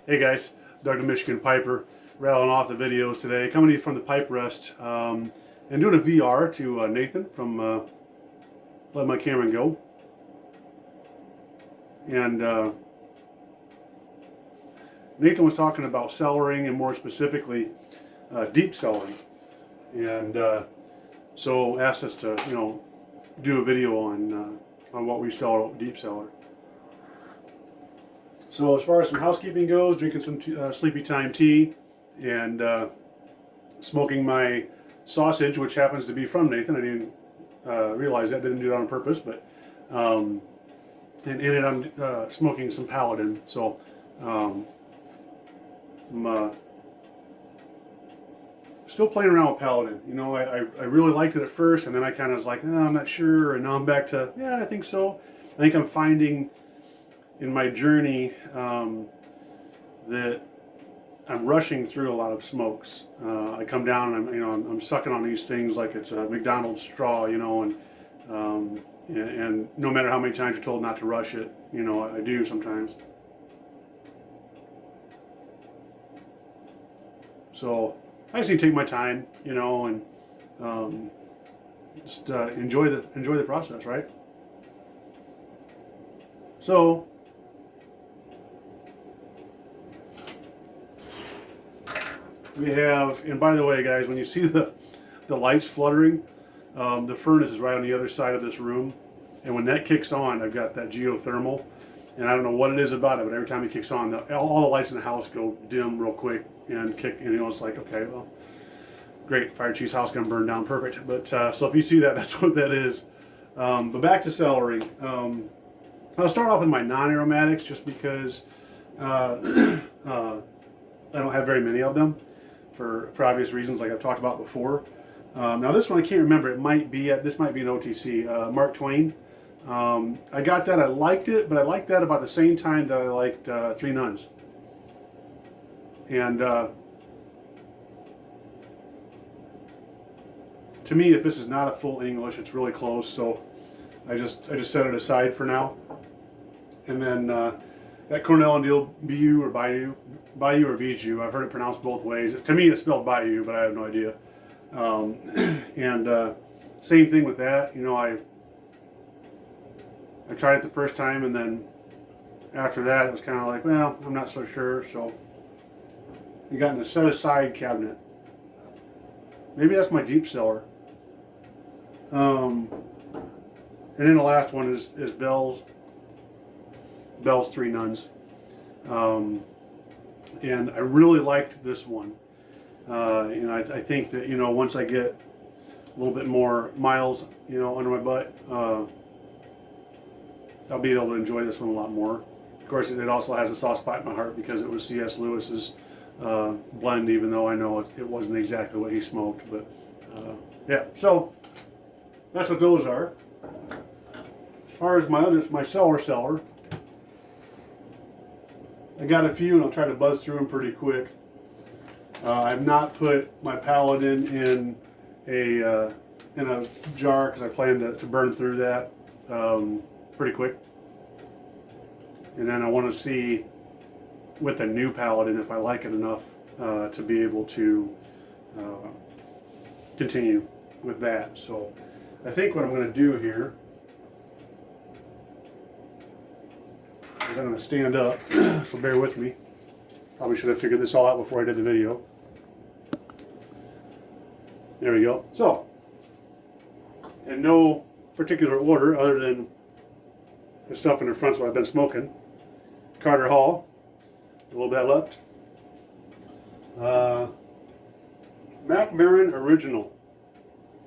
Hey guys, Doug the Michigan Piper, rattling off the videos today, coming to you from the pipe rest, and doing a VR to Nathan from Let My Camera Go. And Nathan was talking about cellaring, and more specifically deep cellaring, and so asked us to do a video on what we sell deep cellar. So as far as some housekeeping goes, drinking some sleepy time tea, and smoking my sausage, which happens to be from Nathan. I didn't realize that, didn't do it on purpose, but and in it I'm smoking some Paladin. So I'm still playing around with Paladin. I really liked it at first, and then I kind of was like, I'm not sure, and now I'm back to, yeah, I think so. I think I'm finding in my journey that I'm rushing through a lot of smokes. I come down and I'm sucking on these things like it's a McDonald's straw, and no matter how many times you're told not to rush it, I do sometimes. So I just need to take my time, and just enjoy the process, right? So we have, and by the way, guys, when you see the lights fluttering, the furnace is right on the other side of this room, and when that kicks on, I've got that geothermal, and I don't know what it is about it, but every time it kicks on, all the lights in the house go dim real quick and kick, and it's like, okay, well, great, fire chief's house gonna burn down, perfect. But so if you see that, that's what that is. But back to cellaring. I'll start off with my non-aromatics just because I don't have very many of them for obvious reasons, like I've talked about before. Now this one I can't remember. This might be an OTC. Mark Twain. I got that. I liked it, but I liked that about the same time that I liked Three Nuns. And to me, if this is not a full English, it's really close. So I just set it aside for now. And then that Cornell and Deal BU or Bayou or Bijou, I've heard it pronounced both ways. To me, it's spelled Bayou, but I have no idea. And same thing with that. I tried it the first time, and then after that, it was kind of like, well, I'm not so sure. So you got in a set aside cabinet. Maybe that's my deep cellar. And then the last one is Bell's Three Nuns. And I really liked this one. I think that, once I get a little bit more miles, under my butt, I'll be able to enjoy this one a lot more. Of course, it also has a soft spot in my heart because it was C.S. Lewis's blend, even though I know it wasn't exactly what he smoked. But yeah, so that's what those are. As far as my cellar, I got a few, and I'll try to buzz through them pretty quick. I've not put my Paladin in a jar because I plan to burn through that pretty quick. And then I want to see with the new Paladin if I like it enough to be able to continue with that. So I think what I'm going to do here is I'm going to stand up, so bear with me. Probably should have figured this all out before I did the video. There we go. So, in no particular order other than the stuff in the front, so I've been smoking. Carter Hall, a little bit left. Mac Baron Original.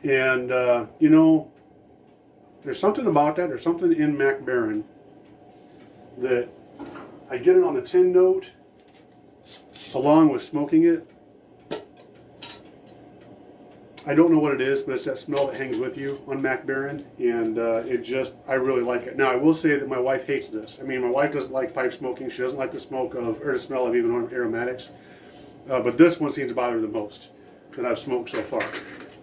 And, there's something about that. There's something in Mac Baron that I get it on the tin note along with smoking it. I don't know what it is, but it's that smell that hangs with you on Mac Baron, and I really like it. Now, I will say that my wife hates this. I mean, my wife doesn't like pipe smoking. She doesn't like the smell of even aromatics. But this one seems to bother her the most that I've smoked so far.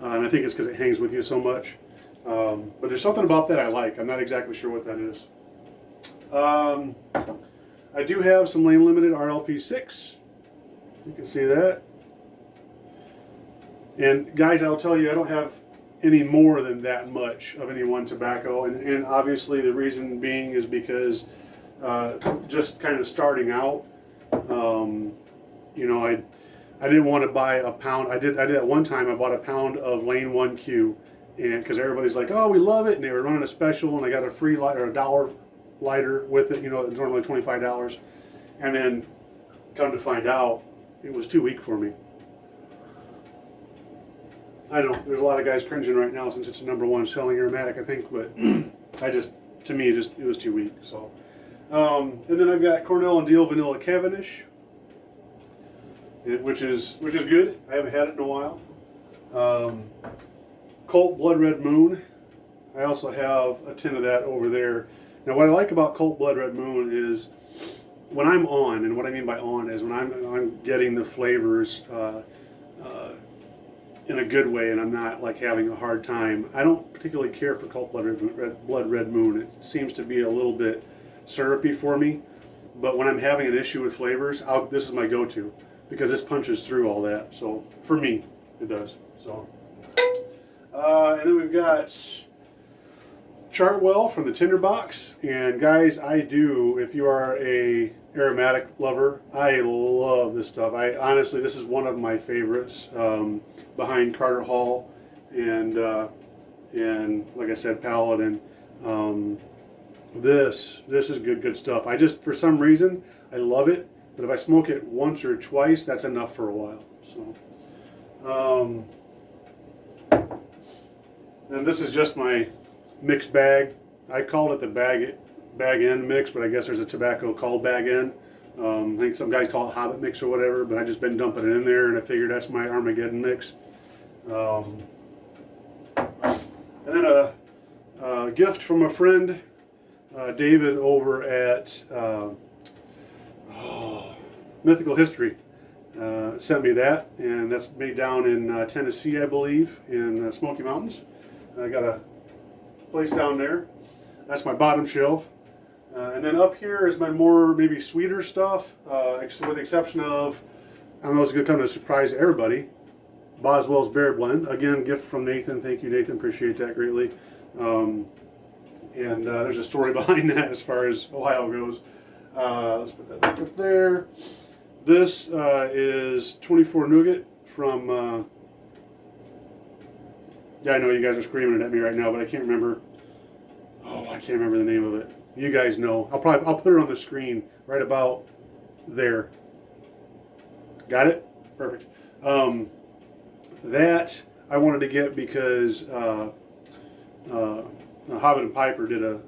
And I think it's because it hangs with you so much. But there's something about that I like. I'm not exactly sure what that is. I do have some Lane Limited RLP6. You can see that. And guys, I'll tell you, I don't have any more than that much of any one tobacco, and obviously the reason being is because just kind of starting out, you know, I didn't want to buy a pound. I did at one time. I bought a pound of Lane 1Q, and because everybody's like, oh, we love it, and they were running a special, and I got a free lighter, a $1 lighter with it. You know, it's normally $25, and then come to find out, it was too weak for me. I know there's a lot of guys cringing right now since it's the #1 selling aromatic, I think, but to me, it was too weak. So, and then I've got Cornell and Deal Vanilla Cavendish, which is good. I haven't had it in a while. Colt Blood Red Moon. I also have a tin of that over there. Now, what I like about Colt Blood Red Moon is when I'm on, and what I mean by on is when I'm getting the flavors in a good way, and I'm not like having a hard time. I don't particularly care for Colt Blood Red Moon. It seems to be a little bit syrupy for me, but when I'm having an issue with flavors, this is my go-to because this punches through all that. So for me, it does. So, and then we've got Chartwell from the Tinderbox. And guys, if you are a aromatic lover, I love this stuff. Honestly, this is one of my favorites, behind Carter Hall and like I said, Paladin. This is good stuff. For some reason, I love it, but if I smoke it once or twice, that's enough for a while. So, and this is just my mixed bag. I called it the bag end mix, but I guess there's a tobacco called bag end. I think some guys call it Hobbit mix or whatever, but I just been dumping it in there, and I figured that's my Armageddon mix. And then a gift from a friend, David over at Mythical History, sent me that, and that's made down in Tennessee, I believe, in the Smoky Mountains. I got a place down there. That's my bottom shelf. And then up here is my more maybe sweeter stuff, with the exception of, I don't know, it's going to come as a surprise to everybody, Boswell's Bear Blend. Again, gift from Nathan. Thank you, Nathan. Appreciate that greatly. And there's a story behind that as far as Ohio goes. Let's put that back up there. This is 24 Nougat from, yeah, I know you guys are screaming at me right now, but I can't remember. Oh, I can't remember the name of it. You guys know. I'll put it on the screen right about there. Got it? Perfect. That I wanted to get because Hobbit and Piper did a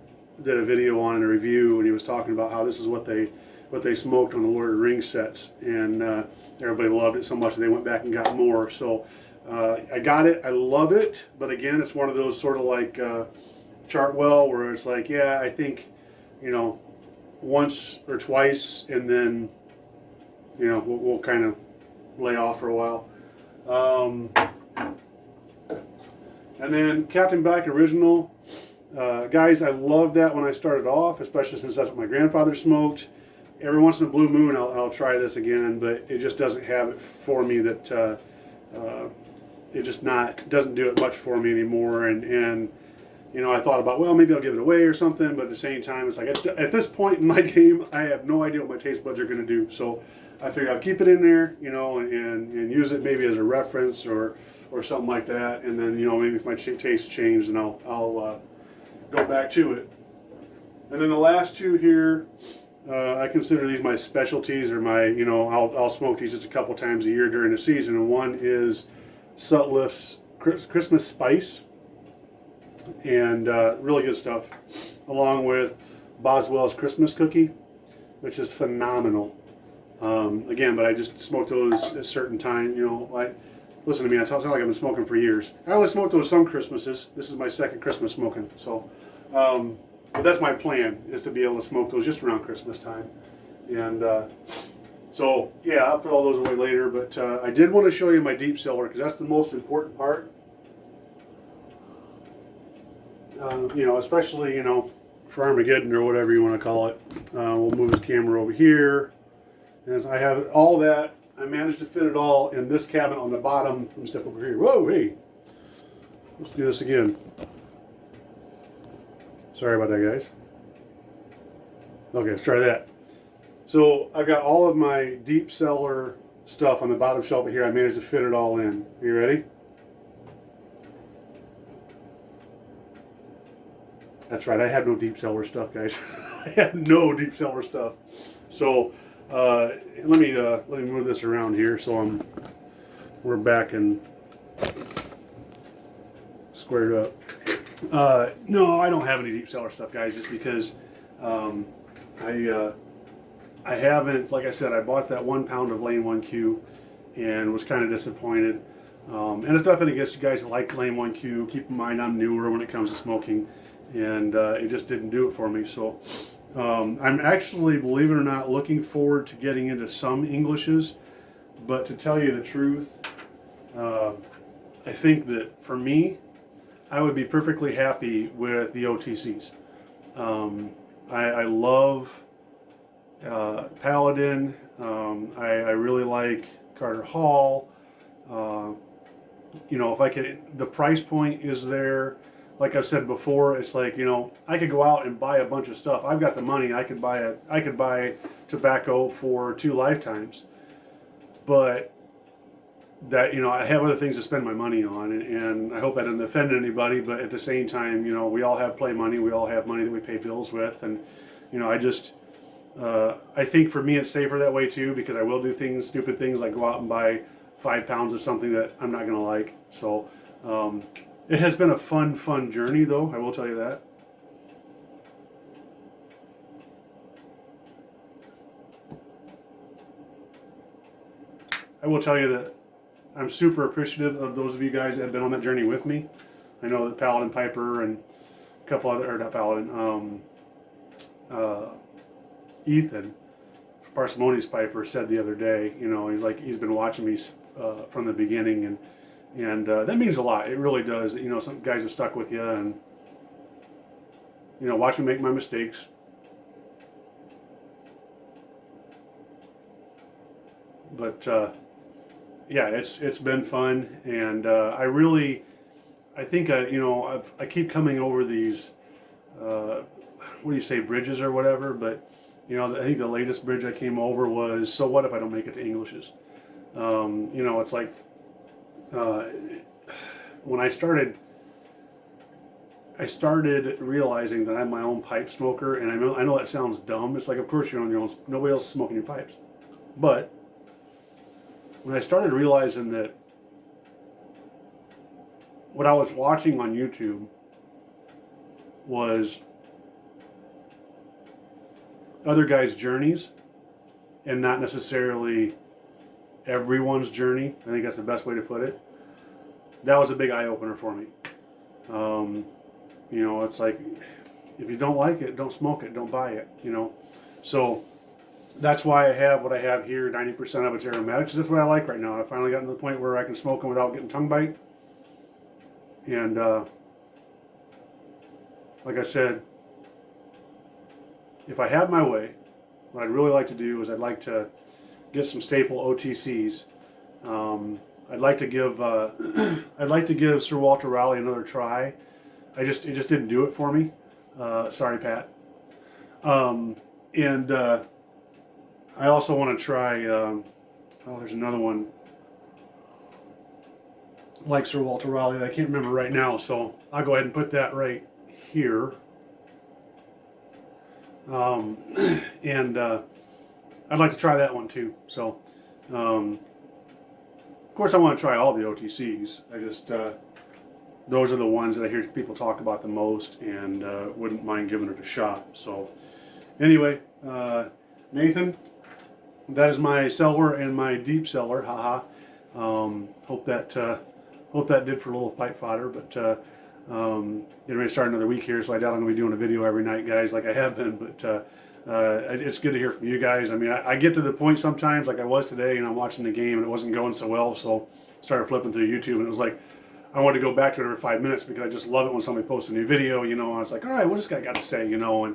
video on and a review, and he was talking about how this is what they smoked on the Lord of the Rings sets, and everybody loved it so much that they went back and got more. So I got it. I love it, but again, it's one of those sort of like Chartwell where it's like, yeah, I think, you know, once or twice, and then, you know, we'll kind of lay off for a while. And then Captain Black Original. Guys, I loved that when I started off, especially since that's what my grandfather smoked. Every once in a blue moon, I'll try this again, but it just doesn't have it for me. That it just doesn't do it much for me anymore. And you know, I thought about, well, maybe I'll give it away or something, but at the same time, it's like at this point in my game, I have no idea what my taste buds are going to do. So I figured I'll keep it in there, you know, and use it maybe as a reference or something like that. And then, you know, maybe if my taste changed, then I'll go back to it. And then the last two here, I consider these my specialties, or my, you know, I'll smoke these just a couple times a year during the season. And one is Sutliff's Christmas Spice, and really good stuff, along with Boswell's Christmas Cookie, which is phenomenal. Again, but I just smoke those at a certain time. You know, listen to me, I sound like I've been smoking for years. I only smoked those some Christmases. This is my second Christmas smoking. So, but that's my plan, is to be able to smoke those just around Christmas time. And so, yeah, I'll put all those away later. But I did want to show you my deep cellar, because that's the most important part. You know, especially, you know, for Armageddon or whatever you want to call it. We'll move his camera over here. As I have all that, I managed to fit it all in this cabinet on the bottom. Let me step over here. Whoa, hey. Let's do this again. Sorry about that, guys. Okay, let's try that. So I've got all of my deep cellar stuff on the bottom shelf here. I managed to fit it all in. Are you ready? That's right, I have no deep cellar stuff, guys. I have no deep cellar stuff. So let me move this around here so we're back and squared up. No, I don't have any deep cellar stuff, guys, just because I haven't, like I said, I bought that 1 pound of Lane 1Q and was kind of disappointed. And it's nothing against you guys who like Lane 1Q. Keep in mind I'm newer when it comes to smoking, and it just didn't do it for me. So I'm actually, believe it or not, looking forward to getting into some Englishes. But to tell you the truth, I think that for me, I would be perfectly happy with the OTCs. I love Paladin. I really like Carter Hall. You know, if I could, the price point is there. Like I've said before, it's like, you know, I could go out and buy a bunch of stuff. I've got the money. I could buy tobacco for 2 lifetimes. But that, you know, I have other things to spend my money on, and I hope that doesn't offend anybody. But at the same time, you know, we all have play money. We all have money that we pay bills with, and you know, I think for me it's safer that way too, because I will do things, stupid things, like go out and buy 5 pounds of something that I'm not going to like. So it has been a fun journey, though. I will tell you that. I will tell you that I'm super appreciative of those of you guys that have been on that journey with me. I know that Paladin Piper and a couple other, or not Paladin, Ethan, Parsimonious Piper, said the other day, you know, he's been watching me from the beginning, and that means a lot. It really does. You know, some guys have stuck with you, and you know, watch me make my mistakes. But yeah, it's been fun, and I think you know, I keep coming over these what do you say, bridges or whatever, but you know, I think the latest bridge I came over was, so what if I don't make it to Englishes? You know, it's like when I started realizing that I'm my own pipe smoker, and I know that sounds dumb. It's like, of course you're on your own. Nobody else is smoking your pipes. But when I started realizing that what I was watching on YouTube was other guys' journeys and not necessarily everyone's journey, I think that's the best way to put it. That was a big eye-opener for me. You know, it's like, if you don't like it, don't smoke it, don't buy it, you know. So that's why I have what I have here. 90% of it's aromatics. That's what I like right now. I finally gotten to the point where I can smoke them without getting tongue bite. And like I said, if I have my way, what I'd really like to do is I'd like to get some staple OTCs. I'd like to give Sir Walter Raleigh another try. It just didn't do it for me. Sorry, Pat. And I also want to try. Oh, there's another one like Sir Walter Raleigh that I can't remember right now. So I'll go ahead and put that right here. And I'd like to try that one too. So, of course, I want to try all the OTCs. I just those are the ones that I hear people talk about the most, and wouldn't mind giving it a shot. So, anyway, Nathan, that is my cellar and my deep cellar. Haha. Hope that did for a little pipe fodder, but getting ready to start another week here, so I doubt I'm going to be doing a video every night, guys, like I have been, but it's good to hear from you guys. I mean, I get to the point sometimes, like I was today, and I'm watching the game, and it wasn't going so well, so I started flipping through YouTube, and it was like, I wanted to go back to it every 5 minutes, because I just love it when somebody posts a new video, you know, and I was like, all right, what this guy got to say, you know, and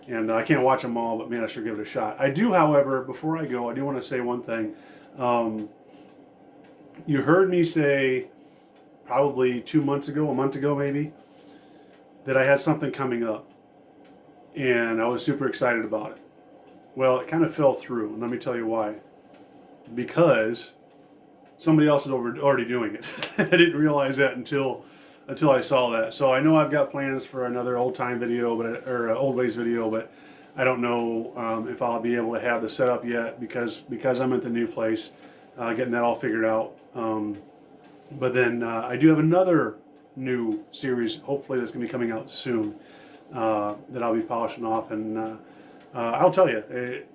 And I can't watch them all, but man, I should give it a shot. I do, however, before I go, I do want to say one thing. You heard me say probably 2 months ago, a month ago maybe, that I had something coming up. And I was super excited about it. Well, it kind of fell through, and let me tell you why. Because somebody else is already doing it. I didn't realize that until I saw that. So I know I've got plans for another old time video, or old ways video, but I don't know if I'll be able to have the setup yet because I'm at the new place, getting that all figured out. But then I do have another new series, hopefully that's going to be coming out soon, that I'll be polishing off, and I'll tell you,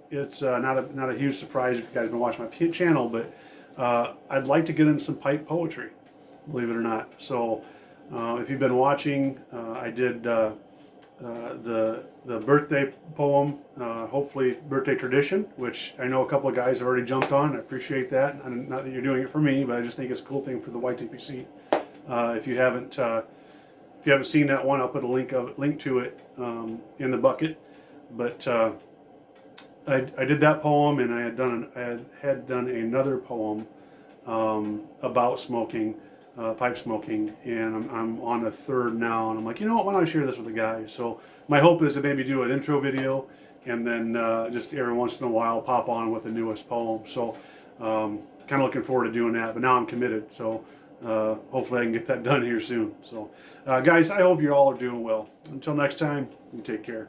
it's not a huge surprise if you guys have been watching my channel, but I'd like to get into some pipe poetry, believe it or not. So if you've been watching, I did the birthday poem, hopefully birthday tradition, which I know a couple of guys have already jumped on. I appreciate that. And not that you're doing it for me, but I just think it's a cool thing for the YTPC. If you haven't seen that one, I'll put a link to it in the bucket. But I did that poem, and I had done another poem about smoking, pipe smoking, and I'm on a third now, and I'm like, you know what, why don't I share this with the guys? So my hope is to maybe do an intro video, and then just every once in a while pop on with the newest poem. So kind of looking forward to doing that, but now I'm committed, so hopefully I can get that done here soon. So guys, I hope you all are doing well. Until next time, you take care.